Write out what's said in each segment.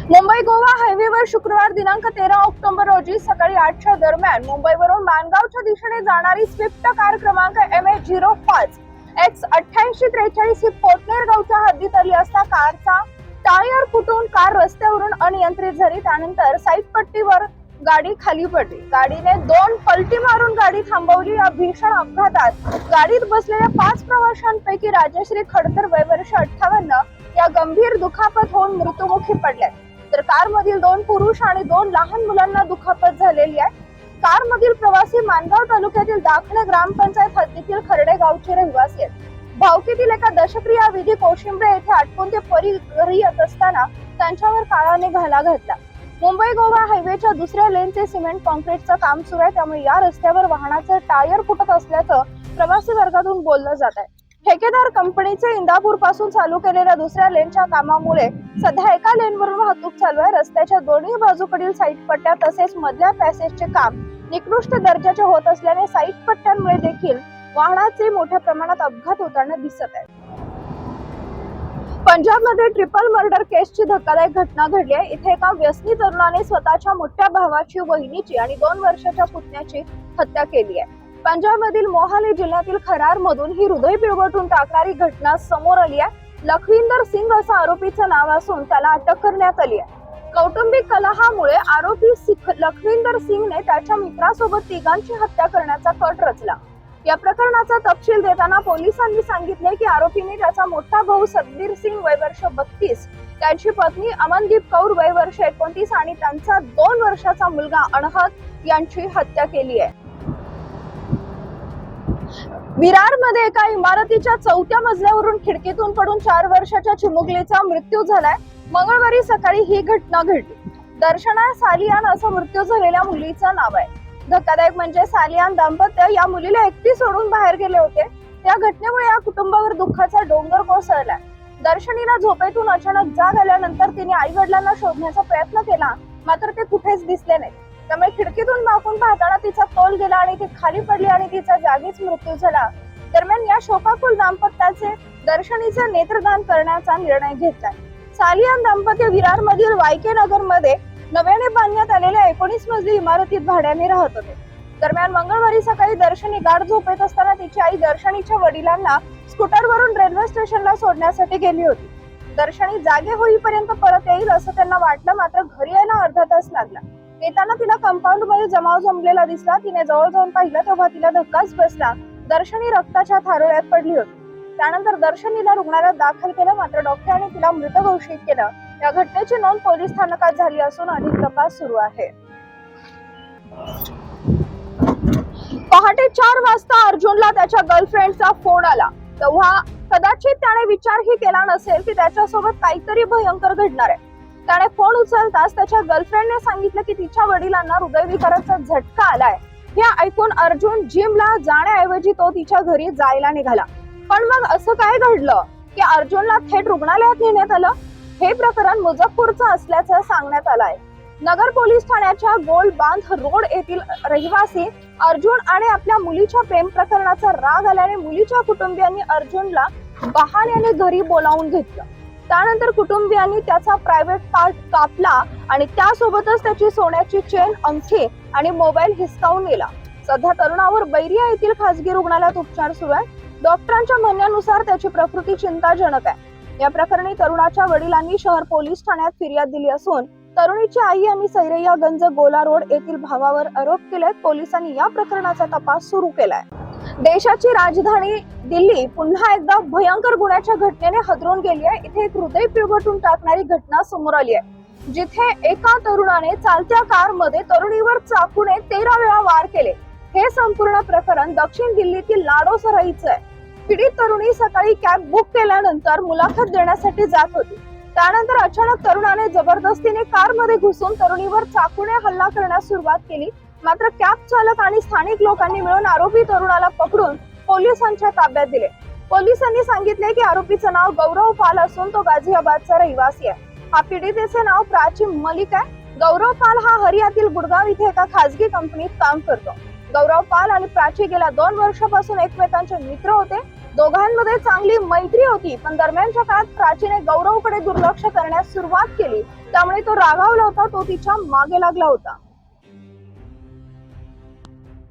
मुंबई गोवा हायवेवर शुक्रवार दिनांक 13 ऑक्टोबर रोजी सकाळी 8च्या दरम्यान मुंबईवरून माणगावच्या दिशेने जाणारी स्विफ्ट कार क्रमांक MH05 X8843 ही पोटनेर गावच्या हद्दीत आली असता कारचा टायर फुटून कार रस्त्यावरून अनियंत्रित झाली। त्यानंतर साईड पट्टीवर गाडी खाली पडली। गाडीने 2 पलटी मारून गाडी थांबवली। या भीषण अपघातात गाडीत बसलेल्या 5 प्रवाशांपैकी राजश्री खडतर वय वर्ष 58 या गंभीर दुखापत होऊन मृत्युमुखी पडल्या, तर कार मधील 2 पुरुष आणि 2 लहान मुलांना दुखापत झालेली आहे। कार मधील प्रवासी माणगाव तालुक्यातील दाखले ग्रामपंचायत हद्दीतील खर्डे गावचे रहिवासी आहेत। भावकीतील एका दशक्रिया विधी कोशिंबरे येथे आटपून ते परी घरी येत असताना त्यांच्यावर काळाने घाला घातला। मुंबई गोवा हायवेच्या दुसऱ्या लेनचे सिमेंट कॉन्क्रीटचं काम सुरू आहे, त्यामुळे या रस्त्यावर वाहनाचे टायर फुटत असल्याचं प्रवासी वर्गातून बोललं जात आहे। ठेकेदार कंपनीचे इंदापूर पासून चालू केलेल्या दुसऱ्या लेनच्या कामामुळे सध्या एका लेनवरून वाहतूक चालू आहे। रस्त्याच्या दोन्ही बाजूकडील साईड पट्ट्या तसेच मधल्या पॅसेजचे काम निकृष्ट दर्जाचे होत असल्याने साईड पट्ट्यांमुळे देखील वाहनाचे मोठ्या प्रमाणात अपघात होताना दिसत आहेत। पंजाबमध्ये ट्रिपल मर्डर केसची धक्कादायक घटना घडली आहे। इथे एका व्यसनी तरुणाने स्वतःच्या मोठ्या भावाची, बहिणीची आणि 2 वर्षाच्या पुतण्याची हत्या केली आहे। पंजाबमधील मोहाली जिल्ह्यातील खरार मधून ही हृदय पिळवटून टाकणारी घटना समोर आली आहे। लखविंदर सिंग असं आरोपीचं नाव असून त्याला अटक करण्यात आली आहे। कौटुंबिक कलहामुळे आरोपी लखविंदर सिंगने त्याच्या मित्रासोबत 3घांची हत्या करण्याचा कट रचला। या प्रकरणाचा तपशील देताना पोलिसांनी सांगितले की आरोपीने त्याचा मोठा भाऊ सतबीर सिंग वय वर्ष 32, त्याची पत्नी अमनदीप कौर वय वर्ष 29 आणि त्यांचा 2 वर्षाचा मुलगा अनहद यांची हत्या केली आहे। विरारमध्ये एका इमारतीच्या 4थ्या मजल्यावरून खिडकीतून पडून 4 वर्षाच्या चिमुकलीचा मृत्यू झालाय। मंगळवारी सकाळी ही घटना घडली। दर्शना सालियान असं मृत्यू झालेल्या मुलीचं नाव आहे। धक्कादायक म्हणजे सालियान दाम्पत्य या मुलीला एकटी सोडून बाहेर गेले होते। या घटनेमुळे या कुटुंबावर दुःखाचा डोंगर कोसळलाय। दर्शनीला झोपेतून अचानक जाग आल्यानंतर तिने आई वडिलांना शोधण्याचा प्रयत्न केला, मात्र ते कुठेच दिसले नाही। त्यामुळे खिडकीतून मागून पाहताना तिचा तोल गेला आणि ती खाली पडली आणि तिचा जागीच मृत्यू झाला। दरम्यान या शोकाकुल दाम्पत्याचे दर्शनीचे नेत्रदान करण्याचा निर्णय घेतलाय। सालियान दाम्पत्य विरार मधील वायके नगर मध्ये नव्याने बांधण्यात आलेल्या 19 मजली इमारतीत भाड्याने राहत होते। दरम्यान मंगळवारी सकाळी दर्शनी गाढ झोपेत असताना तिची आई दर्शनीच्या वडिलांना स्कूटरवरून रेल्वे स्टेशनला सोडण्यासाठी गेली होती। दर्शनी जागे होईपर्यंत परत येईल असं त्यांना वाटलं, मात्र घरी यायला अर्धा तास लागला। येताना तिला कंपाऊंड मध्ये जमाव जमलेला दिसला। तिने जवळ जाऊन पाहिलं तेव्हा तिला धक्काच बसला। दर्शनी रक्ताच्या थारोळ्यात पडली होती। त्यानंतर दर्शनीला रुग्णालयात दाखल केलं, मात्र डॉक्टरांनी तिला मृत घोषित केलं। या घटनेची नोंद पोलीस स्थानकात झाली असून अधिक तपास सुरू आहे। पहाटे 4 वाजता अर्जुनला त्याच्या गर्लफ्रेंडचा फोन आला। तेव्हा कदाचित त्याने विचारही केला नसेल की त्याच्यासोबत काहीतरी भयंकर घडणार आहे। त्याने फोन उचलताच त्याच्या गर्लफ्रेंडने सांगितलं की तिच्या वडिलांना हृदयविकाराचा झटका आलाय। हे ऐकून अर्जुन जिमला जाण्याऐवजी तो तिच्या घरी जायला निघाला। पण मग असं काय घडलं की अर्जुनला थेट रुग्णालयात नेण्यात आलं? हे प्रकरण मुझफ्फरपूरचं असल्याचं सांगण्यात आलंय। नगर पोलीस ठाण्याच्या गोलबांध रोड येथील रहिवासी अर्जुन आणि आपल्या मुलीच्या प्रेम प्रकरणाचा राग आल्याने मुलीच्या कुटुंबियांनी अर्जुनला बहाण्याने घरी बोलावून घेतलं। त्यानंतर कुटुंबियांनी त्याचा प्रायव्हेट पार्ट कापला आणि त्यासोबतच त्याची सोन्याची चेन, अंगठी आणि मोबाईल हिसकावून नेला। सध्या तरुणावर बैरिया येथील खासगी रुग्णालयात उपचार सुरू आहे। डॉक्टरांच्या म्हणण्यानुसार त्याची प्रकृती चिंताजनक आहे। या प्रकरणी तरुणाच्या वडिलांनी शहर पोलीस ठाण्यात फिर्याद दिली असून तरुणीची आई आणि सैरैयागंज गोला रोड येथील भावावर आरोप केलेत। पोलिसांनी या प्रकरणाचा तपास सुरू केलाय। देशाची राजधानी दिल्ली पुन्हा एकदा भयंकर गुन्ह्याच्या घटनेने हादरून गेली आहे। इथे एक हृदय पिळवटून टाकणारी घटना समोर आली आहे, जिथे एका तरुणाने चालत्या कारमध्ये तरुणीवर चाकूने 13 वेळा वार केले। हे संपूर्ण प्रकरण दक्षिण दिल्लीतील लाडो सराईचं आहे। पीडित तरुणी सकाळी कॅब बुक केल्यानंतर मुलाखत देण्यासाठी जात होती। त्यानंतर अचानक तरुणाने जबरदस्तीने कारमध्ये घुसून तरुणीवर चाकूने हल्ला करण्यास सुरुवात केली, मात्र कॅब चालक आणि स्थानिक लोकांनी मिळून आरोपी तरुणाला पकडून पोलिसांच्या ताब्यात दिले। पोलिसांनी सांगितले की आरोपीचं नाव गौरव पाल असून तो गाझियाबादचा रहिवासी आहे। हा पीडितेचे नाव प्राची मलिक आहे। गौरव पाल हा हरियातील गुडगाव इथे एका खासगी कंपनीत काम करतो। गौरव पाल आणि प्राची गेल्या 2 वर्षापासून एकमेकांचे मित्र होते। दोघांमध्ये चांगली मैत्री होती, पण दरम्यानच्या काळात प्राचीने गौरवकडे दुर्लक्ष करण्यास सुरुवात केली. त्यामुळे तो रागावला होता, तो तिच्या मागे लागला होता.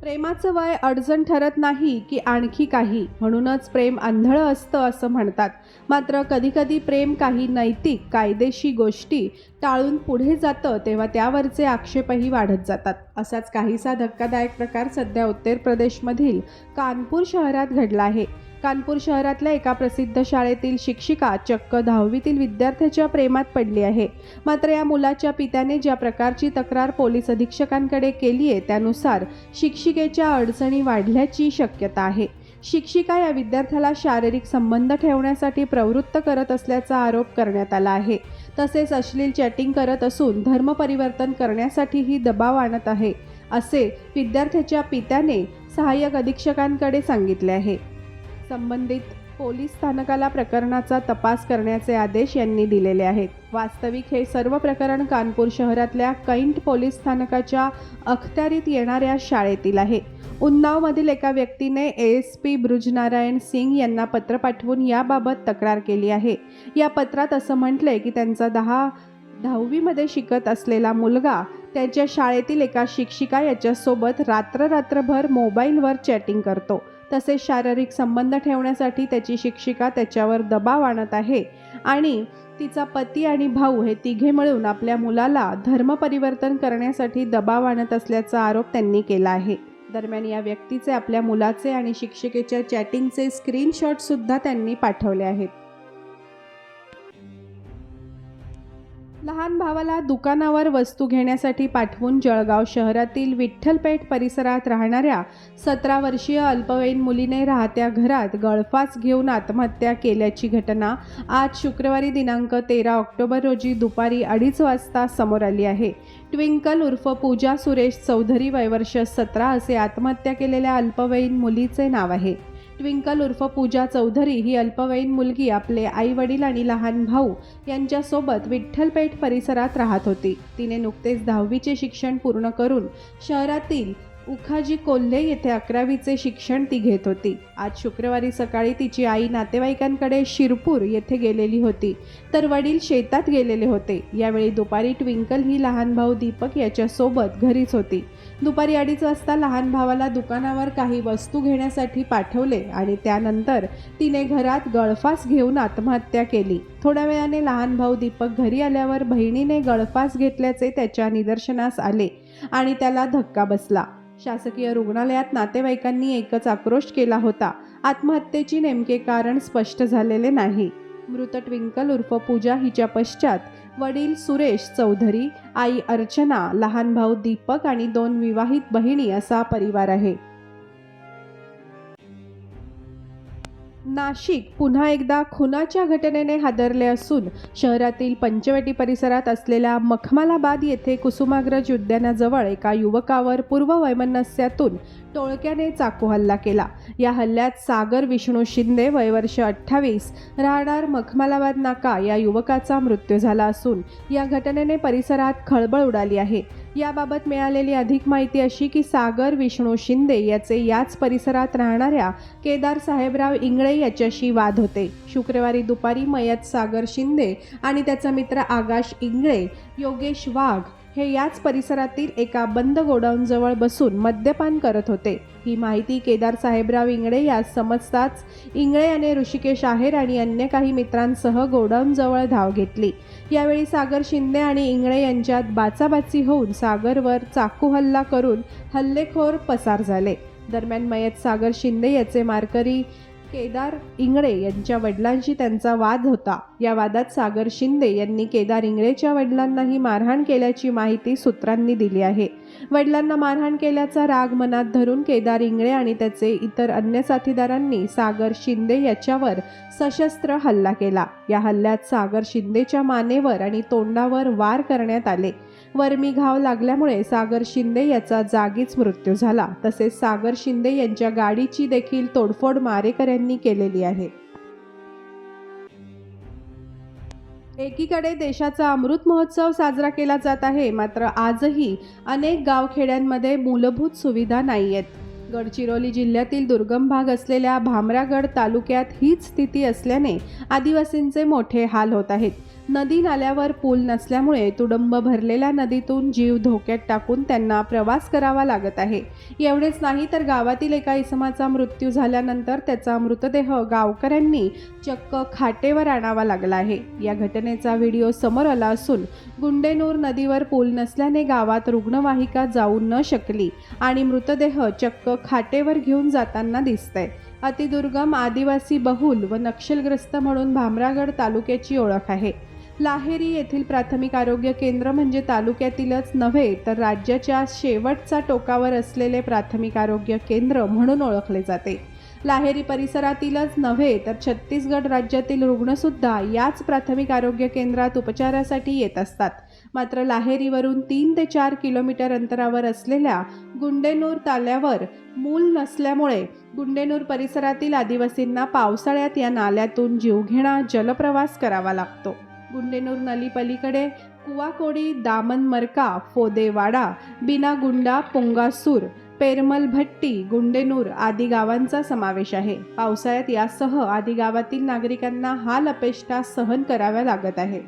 प्रेमाचं वय अडचण ठरत नाही की आणखी काही, म्हणूनच प्रेम आंधळं असतं असं म्हणतात. मात्र कधीकधी प्रेम काही नैतिक कायदेशीर गोष्टी टाळून पुढे जातं, तेव्हा त्यावरचे आक्षेपही वाढत जातात. असाच काहीसा धक्कादायक प्रकार सध्या उत्तर प्रदेशमधील कानपूर शहरात घडला आहे. कानपूर शहरातल्या एका प्रसिद्ध शाळेतील शिक्षिका चक्क 10वीतील विद्यार्थ्याच्या प्रेमात पडली आहे. मात्र या मुलाच्या पित्याने ज्या प्रकारची तक्रार पोलीस अधीक्षकांकडे केली आहे, त्यानुसार शिक्षिकेच्या अडचणी वाढल्याची शक्यता आहे. शिक्षिका या विद्यार्थ्याला शारीरिक संबंध ठेवण्यासाठी प्रवृत्त करत असल्याचा आरोप करण्यात आला आहे. तसेच अश्लील चॅटिंग करत असून धर्मपरिवर्तन करण्यासाठीही दबाव आणत आहे, असे विद्यार्थ्याच्या पित्याने सहाय्यक अधीक्षकांकडे सांगितले आहे. संबंधित पोलीस स्थानकाला प्रकरणाचा तपास करण्याचे आदेश यांनी दिलेले आहेत. वास्तविक हे सर्व प्रकरण कानपूर शहरातल्या कैंट पोलीस स्थानकाच्या अखत्यारीत येणाऱ्या शाळेतील आहे. उन्नावमधील एका व्यक्तीने ASP ब्रुजनारायण सिंग यांना पत्र पाठवून याबाबत तक्रार केली आहे. या पत्रात असं म्हटलंय की त्यांचा 10वीमध्ये शिकत असलेला मुलगा त्याच्या शाळेतील एका शिक्षिका याच्यासोबत रात्रभर मोबाईलवर चॅटिंग करतो. तसेच शारीरिक संबंध ठेवण्यासाठी त्याची शिक्षिका त्याच्यावर दबाव आणत आहे आणि तिचा पती आणि भाऊ हे तिघे मिळून आपल्या मुलाला धर्मपरिवर्तन करण्यासाठी दबाव आणत असल्याचा आरोप त्यांनी केला आहे. दरम्यान या व्यक्तीचे आपल्या मुलाचे आणि शिक्षिकेच्या चॅटिंगचे स्क्रीनशॉट सुद्धा त्यांनी पाठवले आहेत. लहान भावाला दुकानावर वस्तू घेण्यासाठी पाठवून जळगाव शहरातील विठ्ठलपेठ परिसरात राहणाऱ्या 17 वर्षीय अल्पवयीन मुलीने राहत्या घरात गळफास घेऊन आत्महत्या केल्याची घटना आज शुक्रवारी दिनांक 13 ऑक्टोबर रोजी दुपारी 2:30 वाजता समोर आली आहे. ट्विंकल उर्फ पूजा सुरेश चौधरी वय वर्ष 17 असे आत्महत्या केलेल्या अल्पवयीन मुलीचे नाव आहे. ट्विंकल उर्फ पूजा चौधरी ही अल्पवयीन मुलगी आपले आई वडील आणि लहान भाऊ यांच्यासोबत विठ्ठलपेठ परिसरात राहत होती. तिने नुकतेच 10वीचे शिक्षण पूर्ण करून शहरातील उखाजी कोल्हे येथे 11वीचे शिक्षण ती घेत होती. आज शुक्रवारी सकाळी तिची आई नातेवाईकांकडे शिरपूर येथे गेलेली होती, तर वडील शेतात गेलेले होते. यावेळी दुपारी ट्विंकल ही लहान भाऊ दीपक याच्यासोबत घरीच होती. दुपारी 2:30 वाजता लहान भावाला दुकानावर काही वस्तू घेण्यासाठी पाठवले आणि त्यानंतर तिने घरात गळफास घेऊन आत्महत्या केली. थोड्या वेळाने लहान भाऊ दीपक घरी आल्यावर बहिणीने गळफास घेतल्याचे त्याच्या निदर्शनास आले आणि त्याला धक्का बसला. शासकीय रुग्णालयात नातेवाईकांनी एकच आक्रोश केला होता. आत्महत्येचे नेमके कारण स्पष्ट झालेले नाही. मृत ट्विंकल उर्फ पूजा हिच्या पश्चात वडील सुरेश चौधरी, आई अर्चना, लहान भाऊ दीपक आणि 2 विवाहित बहिणी असा परिवार आहे. नाशिक पुन्हा एकदा खुनाच्या घटनेने हादरले असून शहरातील पंचवटी परिसरात असलेल्या मखमलाबाद येथे कुसुमाग्रज उद्यानाजवळ एका युवकावर पूर्व वैमनस्यातून टोळक्याने चाकू हल्ला केला. या हल्ल्यात सागर विष्णू शिंदे वय वर्ष 28 राहणार मखमलाबाद नाका या युवकाचा मृत्यू झाला असून या घटनेने परिसरात खळबळ उडाली आहे. याबाबत मिळालेली अधिक माहिती अशी की सागर विष्णू शिंदे याचे याच परिसरात राहणाऱ्या केदार साहेबराव इंगळे याच्याशी वाद होते. शुक्रवारी दुपारी मयत सागर शिंदे आणि त्याचा मित्र आकाश इंगळे, योगेश वाघ हे याच परिसरातील एका बंद गोडाऊनजवळ बसून मद्यपान करत होते. ही माहिती केदार साहेबराव इंगळे यास समजताच इंगळे याने ऋषिकेश आहेर आणि अन्य काही मित्रांसह गोडाऊनजवळ धाव घेतली. यावेळी सागर शिंदे आणि इंगळे यांच्यात बाचाबाची होऊन सागरवर चाकू हल्ला करून हल्लेखोर पसार झाले. दरम्यान मयत सागर शिंदे याचे मारकरी केदार इंगळे यांच्या वडिलांशी त्यांचा वाद होता. या वादात सागर शिंदे यांनी केदार इंगळेच्या वडिलांनाही मारहाण केल्याची माहिती सूत्रांनी दिली आहे. वडिलांना मारहाण केल्याचा राग मनात धरून केदार इंगळे आणि त्याचे इतर अन्य साथीदारांनी सागर शिंदे याच्यावर सशस्त्र हल्ला केला. या हल्ल्यात सागर शिंदेच्या मानेवर आणि तोंडावर वार करण्यात आले. वर्मी घाव लागल्यामुळे सागर शिंदे याचा जागीच मृत्यू झाला. तसेच सागर शिंदे यांच्या गाडीची देखील तोडफोड मारेकऱ्यांनी केलेली आहे. एकीकडे देशाचा अमृत महोत्सव साजरा केला जात आहे, मात्र आजही अनेक गावखेड्यांमध्ये मूलभूत सुविधा नाही आहेत. गडचिरोली जिल्ह्यातील दुर्गम भाग असलेल्या भामरागड तालुक्यात हीच स्थिती असल्याने आदिवासींचे मोठे हाल होत आहेत. नदी नाल्यावर पूल नसल्यामुळे तुडुंब भरलेल्या नदीतून जीव धोक्यात टाकून त्यांना प्रवास करावा लागत आहे. एवढेच नाही तर गावातील एका इसमाचा मृत्यू झाल्यानंतर त्याचा मृतदेह गावकऱ्यांनी चक्क खाटेवर आणावा लागला आहे. या घटनेचा व्हिडिओ समोर आला असून गुंडेनूर नदीवर पूल नसल्याने गावात रुग्णवाहिका जाऊ न शकली आणि मृतदेह चक्क खाटेवर घेऊन जाताना दिसतंय. अतिदुर्गम, आदिवासी बहुल व नक्षलग्रस्त म्हणून भामरागड तालुक्याची ओळख आहे. लाहेरी येथील प्राथमिक आरोग्य केंद्र म्हणजे तालुक्यातीलच नव्हे तर राज्याच्या शेवटच्या टोकावर असलेले प्राथमिक आरोग्य केंद्र म्हणून ओळखले जाते. लाहेरी परिसरातीलच नव्हे तर छत्तीसगड राज्यातील रुग्णसुद्धा याच प्राथमिक आरोग्य केंद्रात उपचारासाठी येत असतात. मात्र लाहेरीवरून 3 ते 4 किलोमीटर अंतरावर असलेल्या गुंडेनूर ताल्यावर मूल नसल्यामुळे गुंडेनूर परिसरातील आदिवासींना पावसाळ्यात या नाल्यातून जीवघेणा जलप्रवास करावा लागतो. गुंडेनूर नलीपलीकडे कुवाकोडी, दामनमरका, फोदेवाडा, बिनागुंडा, पोंगासूर, पेरमलभट्टी, गुंडेनूर आदी गावांचा समावेश आहे. पावसाळ्यात यासह आदी गावातील नागरिकांना हाल अपेष्टा सहन कराव्या लागत आहे.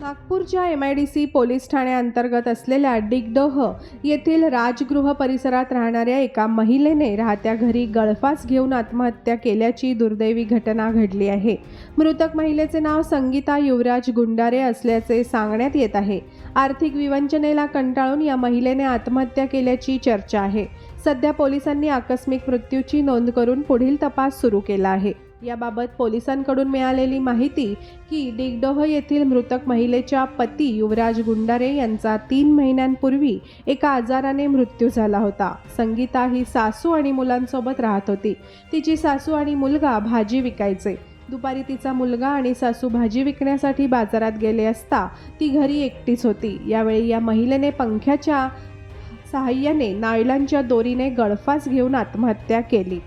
नागपूरच्या MIDC पोलीस ठाण्याअंतर्गत असलेल्या डिगडोह येथील राजगृह परिसरात राहणाऱ्या एका महिलेने राहत्या घरी गळफास घेऊन आत्महत्या केल्याची दुर्दैवी घटना घडली आहे. मृतक महिलेचे नाव संगीता युवराज गुंडारे असल्याचे सांगण्यात येत आहे. आर्थिक विवंचनेला कंटाळून या महिलेने आत्महत्या केल्याची चर्चा आहे. सध्या पोलिसांनी आकस्मिक मृत्यूची नोंद करून पुढील तपास सुरू केला आहे. याबाबत पोलिसांकडून मिळालेली माहिती की डिगडोह येथील मृतक महिलेच्या पती युवराज गुंडारे यांचा 3 महिन्यांपूर्वी एका आजाराने मृत्यू झाला होता. संगीता ही सासू आणि मुलांसोबत राहत होती. तिची सासू आणि मुलगा भाजी विकायचे. दुपारी तिचा मुलगा आणि सासू भाजी विकण्यासाठी बाजारात गेले असता ती घरी एकटीच होती. यावेळी या महिलेने पंख्याच्या सहाय्याने नायलॉनच्या दोरीने गळफास घेऊन आत्महत्या केली.